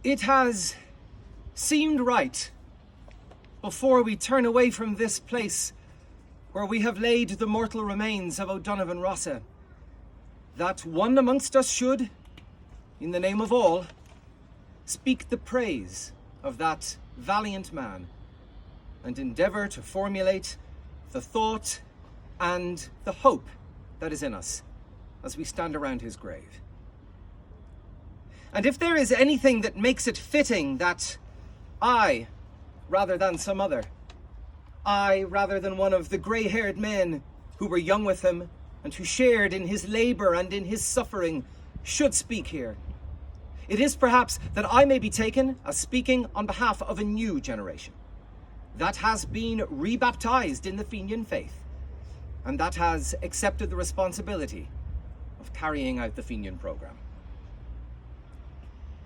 It has seemed right, before we turn away from this place where we have laid the mortal remains of O'Donovan Rossa, that one amongst us should, in the name of all, speak the praise of that valiant man and endeavour to formulate the thought and the hope that is in us as we stand around his grave. And if there is anything that makes it fitting that I, rather than some other, I, rather than one of the grey-haired men who were young with him and who shared in his labour and in his suffering, should speak here, it is perhaps that I may be taken as speaking on behalf of a new generation that has been rebaptized in the Fenian faith and that has accepted the responsibility of carrying out the Fenian programme.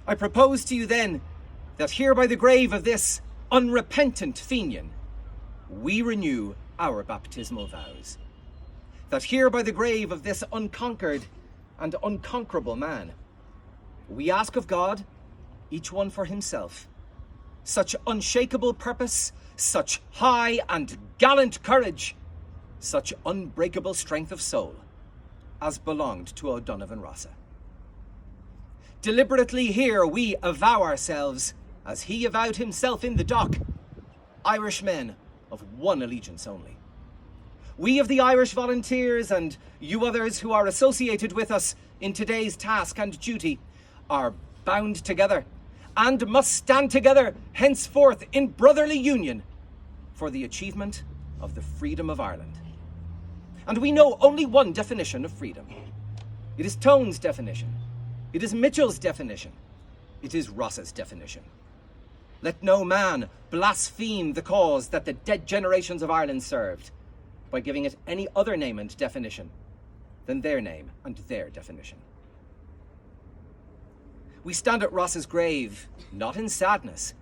I propose to you then that here by the grave of this unrepentant Fenian, we renew our baptismal vows. That here by the grave of this unconquered and unconquerable man, we ask of God, each one for himself, such unshakable purpose, such high and gallant courage, such unbreakable strength of soul, as belonged to O'Donovan Rossa. Deliberately here we avow ourselves, as he avowed himself in the dock, Irishmen of one allegiance only. We of the Irish Volunteers and you others who are associated with us in today's task and duty are bound together and must stand together henceforth in brotherly union for the achievement of the freedom of Ireland. And we know only one definition of freedom. It is Tone's definition. It is Mitchell's definition. It is Ross's definition. Let no man blaspheme the cause that the dead generations of Ireland served by giving it any other name and definition than their name and their definition. We stand at Ross's grave, not in sadness,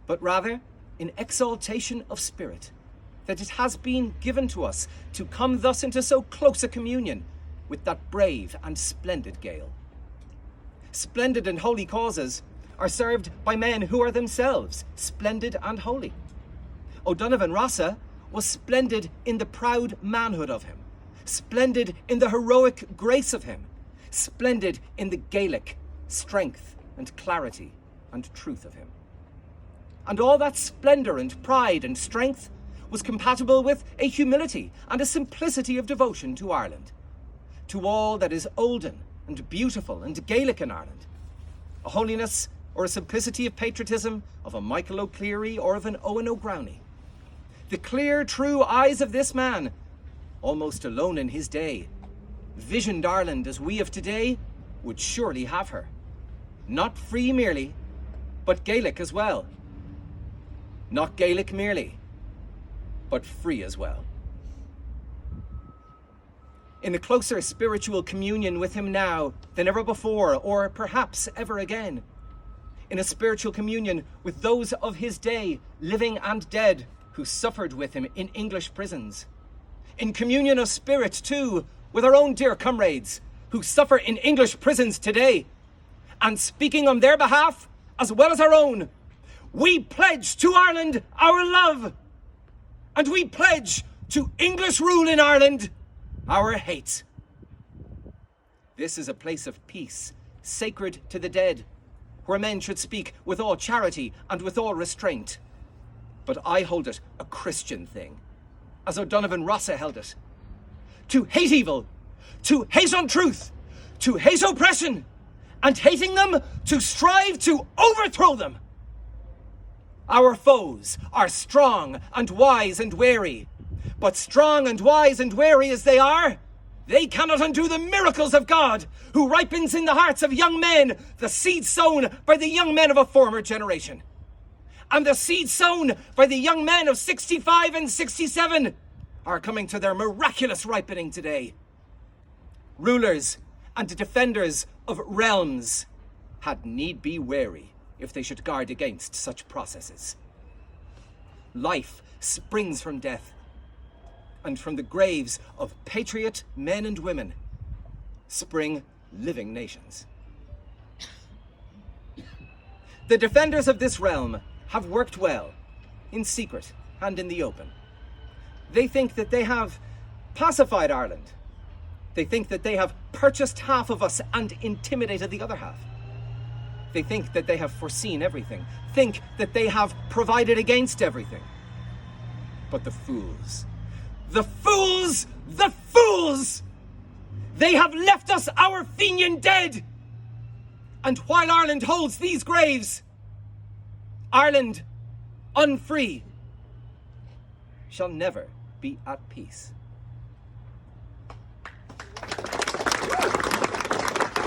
but rather in exaltation of spirit, that it has been given to us to come thus into so close a communion with that brave and splendid Gael. Splendid and holy causes are served by men who are themselves splendid and holy. O'Donovan Rossa was splendid in the proud manhood of him, splendid in the heroic grace of him, splendid in the Gaelic strength and clarity and truth of him. And all that splendour and pride and strength was compatible with a humility and a simplicity of devotion to Ireland, to all that is olden and beautiful and Gaelic in Ireland, a holiness or a simplicity of patriotism of a Michael O'Clery or of an Owen O'Growney. The clear, true eyes of this man, almost alone in his day, visioned Ireland as we of today would surely have her. Not free merely, but Gaelic as well. Not Gaelic merely, but free as well. In a closer spiritual communion with him now than ever before, or perhaps ever again. In a spiritual communion with those of his day, living and dead, who suffered with him in English prisons. In communion of spirit, too, with our own dear comrades, who suffer in English prisons today. And speaking on their behalf, as well as our own, we pledge to Ireland our love. And we pledge to English rule in Ireland our hate. This is a place of peace, sacred to the dead, where men should speak with all charity and with all restraint. But I hold it a Christian thing, as O'Donovan Rossa held it. To hate evil, to hate untruth, to hate oppression, and hating them, to strive to overthrow them. Our foes are strong and wise and wary, but strong and wise and wary as they are, they cannot undo the miracles of God, who ripens in the hearts of young men the seed sown by the young men of a former generation. And the seed sown by the young men of 65 and 67 are coming to their miraculous ripening today. Rulers and defenders of realms had need be wary if they should guard against such processes. Life springs from death, and from the graves of patriot men and women spring living nations. The defenders of this realm have worked well, in secret and in the open. They think that they have pacified Ireland. They think that they have purchased half of us and intimidated the other half. They think that they have foreseen everything, think that they have provided against everything. But the fools, the fools, the fools! They have left us our Fenian dead! And while Ireland holds these graves, Ireland, unfree, shall never be at peace.